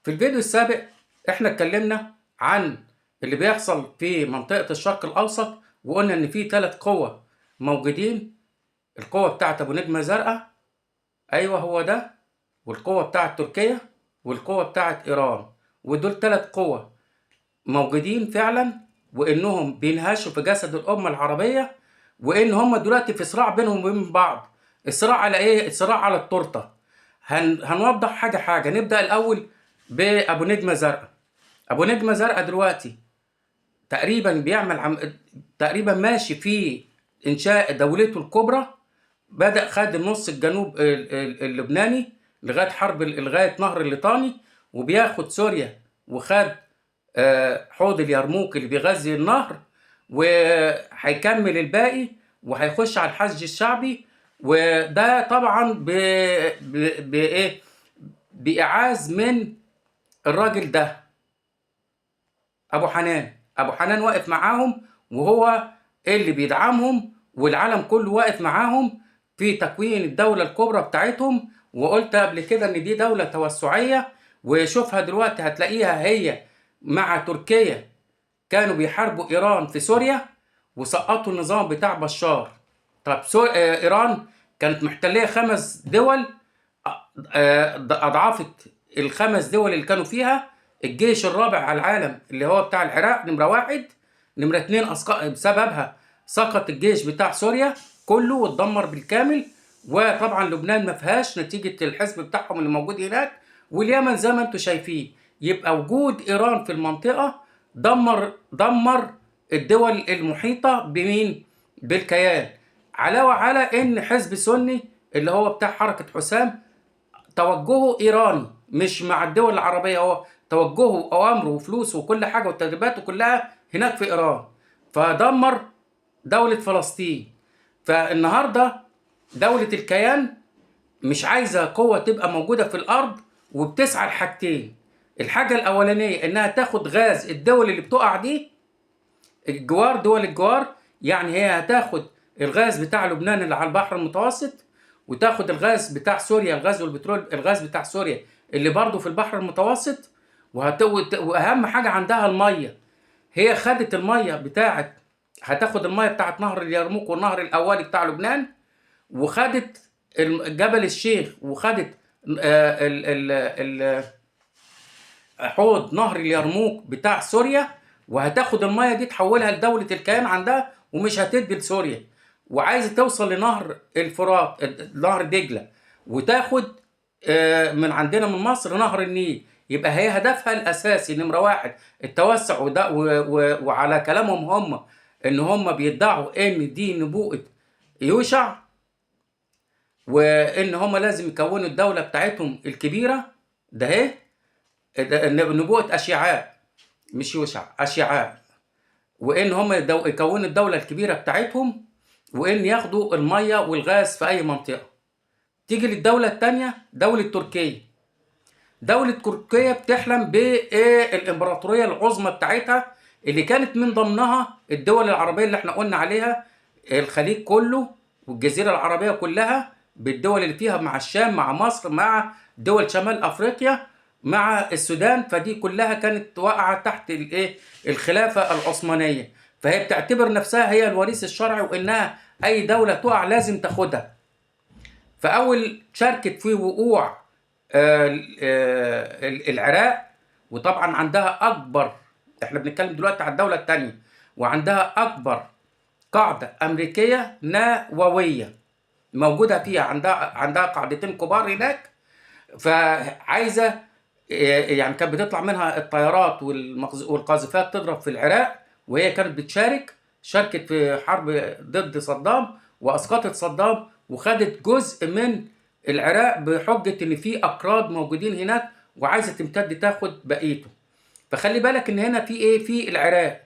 في الفيديو السابق احنا اتكلمنا عن اللي بيحصل في منطقة الشرق الأوسط، وقلنا إن في 3 قوى موجودين. القوة بتاعت أبو نجمة زرقاء، أيوه هو ده، والقوة بتاعت تركيا، والقوة بتاعت إيران. ودول 3 قوى موجودين فعلا، وإنهم بينهشوا في جسد الأمة العربية، وإن هم دلوقتي في صراع بينهم وبين بعض. الصراع على إيه؟ الصراع على التورتة. هنوضح حاجة حاجة. نبدأ الأول بأبو نجمة زرقاء. أبو نجمة زرقاء دلوقتي تقريبا تقريبا ماشي في إنشاء دولته الكبرى. بدأ خد النص الجنوب اللبناني لغاية نهر الليطاني، وبياخد سوريا، وخد حوض اليرموك اللي بيغذي النهر، وهيكمل الباقي وهيخش على الحشد الشعبي. وده طبعا بإيه؟ بإعاز من الراجل ده أبو حنان واقف معاهم، وهو اللي بيدعمهم، والعالم كله واقف معاهم في تكوين الدولة الكبرى بتاعتهم. وقلت قبل كده إن دي دولة توسعية، وشوفها دلوقتي هتلاقيها هي مع تركيا كانوا بيحاربوا إيران في سوريا وسقطوا النظام بتاع بشار. طب إيران كانت محتلية 5 دول، أضعفت ال5 دول اللي كانوا فيها. الجيش الرابع على العالم اللي هو بتاع العراق نمرة 1، نمرة 2 بسببها سقط الجيش بتاع سوريا كله واتدمر بالكامل. وطبعا لبنان ما فيهاش نتيجة الحزب بتاعهم اللي موجود هناك، واليمن زي ما انتم شايفين. يبقى وجود إيران في المنطقة دمر الدول المحيطة بمين؟ بالكيان. علاوة على إن حزب سني اللي هو بتاع حركة حسام توجهه إيراني مش مع الدول العربية، هو توجهه أوامره وفلوسه وكل حاجة وتدريباته كلها هناك في إيران، فدمر دولة فلسطين. فالنهاردة دولة الكيان مش عايزة قوة تبقى موجودة في الأرض، وبتسعى لحاجتين. الحاجة الأولانية إنها تاخد غاز الدول اللي بتقع دي، دول الجوار. يعني هي هتاخد الغاز بتاع لبنان اللي على البحر المتوسط، وتاخد الغاز بتاع سوريا، الغاز والبترول، الغاز بتاع سوريا اللي برضه في البحر المتوسط. واهم حاجة عندها المية. هي خدت المية هتاخد المية بتاعت نهر اليرموك والنهر الأولي بتاع لبنان، وخدت جبل الشيخ، وخدت حوض نهر اليرموك بتاع سوريا. وهتاخد المية دي تحولها لدولة الكيان عندها، ومش هتدي لسوريا. وعايزة توصل لنهر الفرات، نهر دجلة، وتاخد من عندنا من مصر نهر النيل. يبقى هي هدفها الأساسي نمرة 1 التوسع. وعلى كلامهم هم إن هم بيدعوا إن دي نبوءة يوشع، وإن هم لازم يكونوا الدولة بتاعتهم الكبيرة. ده هي نبوءة أشعياء، مش يوشع، أشعياء. وإن هم يكونوا الدولة الكبيرة بتاعتهم، وإن ياخدوا المية والغاز في أي منطقة. تيجي للدولة التانية، دولة تركيا. دولة تركيا بتحلم بالإمبراطورية العظمى بتاعتها، اللي كانت من ضمنها الدول العربية اللي احنا قلنا عليها، الخليج كله والجزيرة العربية كلها، بالدول اللي فيها مع الشام، مع مصر، مع دول شمال أفريقيا، مع السودان. فدي كلها كانت واقعة تحت الخلافة العثمانية. فهي بتعتبر نفسها هي الوريث الشرعي، وإنها أي دولة تقع لازم تاخدها. فأول شاركت في وقوع العراق. وطبعا عندها أكبر، احنا بنتكلم دلوقتي على الدولة الثانية، وعندها أكبر قاعدة أمريكية نووية موجودة فيها. عندها قاعدتين كبار هناك. فعايزة يعني كانت بتطلع منها الطيارات والقاذفات تضرب في العراق، وهي كانت شاركت في حرب ضد صدام وأسقطت صدام، وخدت جزء من العراق بحجة إن في أكراد موجودين هناك، وعايزة تمتد تاخد بقيته. فخلي بالك إن هنا في إيه؟ في العراق.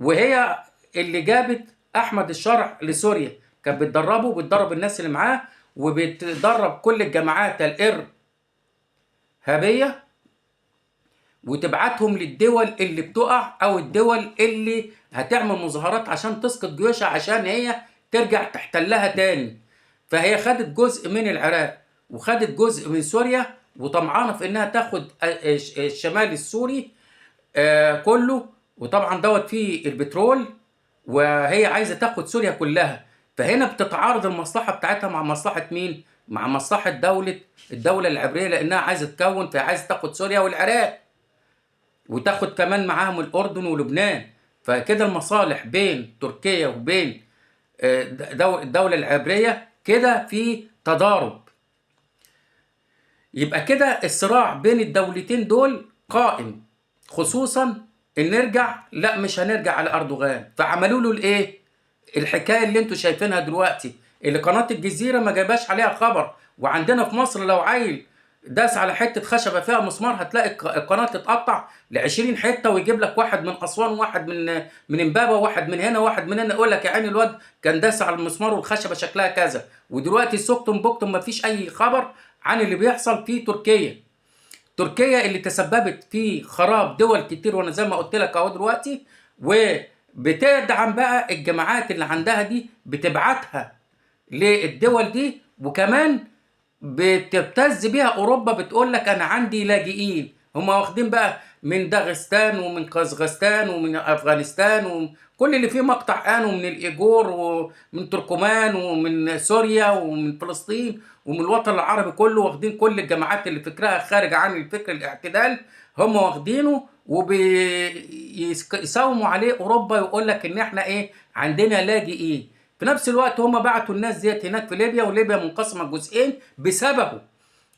وهي اللي جابت أحمد الشرع لسوريا، كانت بتدرب الناس اللي معاه، وبتدرب كل الجماعات الإرهابية، وتبعتهم للدول اللي بتقع، أو الدول اللي هتعمل مظاهرات عشان تسقط جيوشها، عشان هي ترجع تحتلها تاني. فهي خدت جزء من العراق، وخدت جزء من سوريا، وطمعانه في انها تاخد الشمال السوري كله، وطبعا دوت فيه البترول، وهي عايزه تاخد سوريا كلها. فهنا بتتعارض المصلحه بتاعتها مع مصلحه مين؟ مع مصلحه الدوله العبريه، لانها عايزه تكون، فعايزه تاخد سوريا والعراق، وتاخد كمان معاهم الاردن ولبنان. فكده المصالح بين تركيا وبين الدوله العبريه كده في تضارب. يبقى كده الصراع بين الدولتين دول قائم، خصوصا ان نرجع، لا مش هنرجع على اردوغان. فعملوا له الايه؟ الحكايه اللي انتوا شايفينها دلوقتي، اللي قناه الجزيره ما جايباش عليها خبر. وعندنا في مصر لو عيل داس على حته خشبه فيها مسمار هتلاقي القناه تتقطع ل 20 حته، ويجيب لك واحد من اسوان، واحد من امبابه، واحد من هنا، واحد من هنا، يقول لك يا عيني الواد كان داس على المسمار والخشبه شكلها كذا. ودلوقتي سكتم بكتم ما فيش اي خبر عن اللي بيحصل في تركيا. تركيا اللي تسببت في خراب دول كتير، وانا زي ما قلت لك اهو دلوقتي، وبتدعم بقى الجماعات اللي عندها دي، بتبعتها للدول دي، وكمان بتبتز بيها اوروبا، بتقول لك انا عندي لاجئين. هم واخدين بقى من داغستان ومن قزاقستان ومن افغانستان وكل اللي فيه مقطع ان، ومن الايجور ومن تركمان ومن سوريا ومن فلسطين ومن الوطن العربي كله، واخدين كل الجماعات اللي فكرها خارج عن الفكر الاعتدال، هم واخدينه وبيساوموا عليه اوروبا، يقول لك ان احنا ايه، عندنا لاجئين. في نفس الوقت هم بعتوا الناس ديت هناك في ليبيا، وليبيا منقسمه جزئين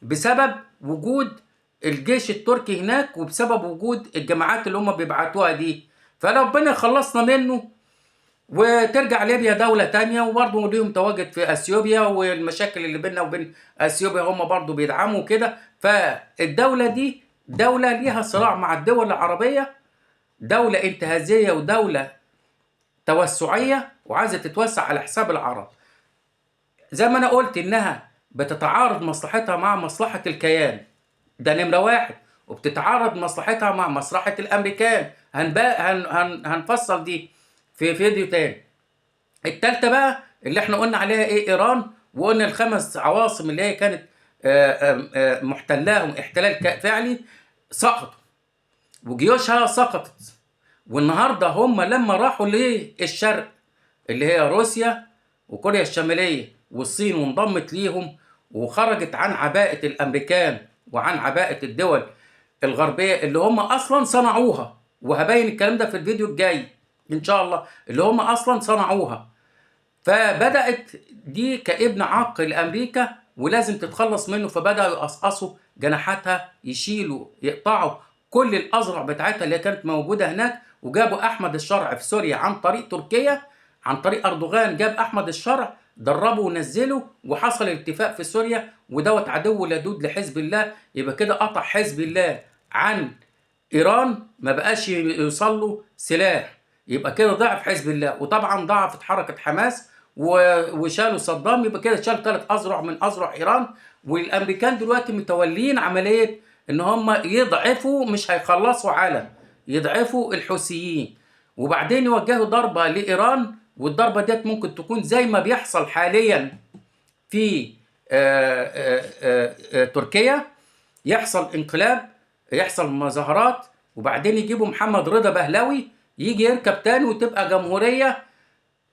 بسبب وجود الجيش التركي هناك، وبسبب وجود الجماعات اللي هم بيبعتوها دي. فربنا يخلصنا منه، وترجع ليبيا دولة تانية، وبرضه ليهم تواجد في اثيوبيا، والمشاكل اللي بيننا وبين اثيوبيا هم برضه بيدعموا كده. فالدولة دي دولة ليها صراع مع الدول العربية، دولة انتهازية ودولة توسعية، وعايزة تتوسع على حساب العرب. زي ما انا قلت انها بتتعارض مصلحتها مع مصلحة الكيان، ده نمرة واحد، وبتتعارض مصلحتها مع مصلحة الامريكان. هنفصل دي في فيديو تاني. التالتة بقى اللي احنا قلنا عليها ايه، ايران، وقلنا الخمس عواصم اللي هي كانت محتلاهم احتلال فعلي سقطوا، وجيوشها سقطت. والنهارده هم لما راحوا للشرق اللي هي روسيا وكوريا الشمالية والصين، وانضمت ليهم وخرجت عن عباءة الأمريكان وعن عباءة الدول الغربية اللي هم أصلا صنعوها، وهبين الكلام ده في الفيديو الجاي إن شاء الله، اللي هم أصلا صنعوها. فبدأت دي كابن عاق لأمريكا ولازم تتخلص منه، فبدأوا يقصقصوا جناحاتها، يشيلوا يقطعوا كل الأزرع بتاعتها اللي كانت موجودة هناك، وجابوا أحمد الشرع في سوريا عن طريق تركيا، عن طريق أردوغان جاب أحمد الشرع دربه ونزله، وحصل الاتفاق في سوريا، ودوت عدو لدود لحزب الله. يبقى كده قطع حزب الله عن إيران، ما بقاش يوصل له سلاح، يبقى كده ضعف حزب الله. وطبعا ضعفت حركة حماس وشالوا صدام، يبقى كده شال 3 أذرع من أذرع إيران. والأمريكان دلوقتي متولين عملية إن هم يضعفوا، مش هيخلصوا عالم، يضعفوا الحوثيين، وبعدين يوجهوا ضربة لإيران. والضربة ديت ممكن تكون زي ما بيحصل حاليا في تركيا، يحصل انقلاب، يحصل مظاهرات، وبعدين يجيبوا محمد رضا بهلوي يجي يركب تاني، وتبقى جمهورية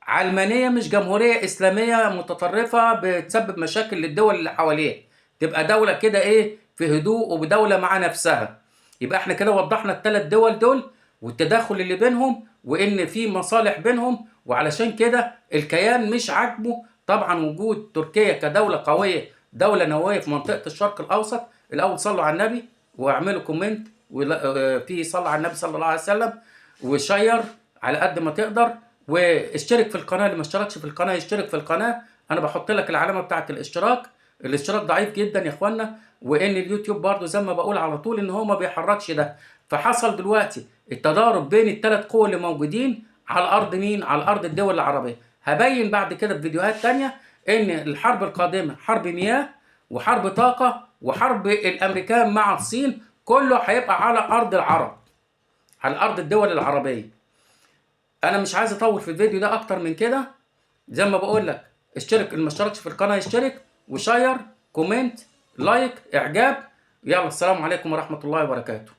علمانية، مش جمهورية إسلامية متطرفة بتسبب مشاكل للدول اللي حواليها، تبقى دولة كده إيه في هدوء وبدولة مع نفسها. يبقى احنا كده وضحنا ال3 دول دول والتداخل اللي بينهم، وإن في مصالح بينهم. وعلشان كده الكيان مش عاجبه طبعا وجود تركيا كدولة قوية، دولة نووية في منطقة الشرق الأوسط. الأول صلوا على النبي واعملوا كومنت في صلى على النبي صلى الله عليه وسلم، وشير على قد ما تقدر، واشترك في القناة. اللي ما اشتركش في القناة يشترك في القناة، انا بحط لك العلامة بتاعة الاشتراك. الاشتراك ضعيف جدا يا اخوانا، وان اليوتيوب برضو زي ما بقول على طول ان هو ما بيحركش ده. فحصل دلوقتي التضارب بين ال3 قوى اللي موجودين على الارض، مين؟ على الارض الدول العربية. هبين بعد كده في فيديوهات تانية ان الحرب القادمة حرب مياه وحرب طاقة وحرب الامريكان مع الصين، كله هيبقى على ارض العرب، على ارض الدول العربية. انا مش عايز اطول في الفيديو ده اكتر من كده. زي ما بقول لك اشترك، اللي ما اشتركش في القناه يشترك، وشير، كومنت، لايك، اعجاب، يلا السلام عليكم ورحمة الله وبركاته.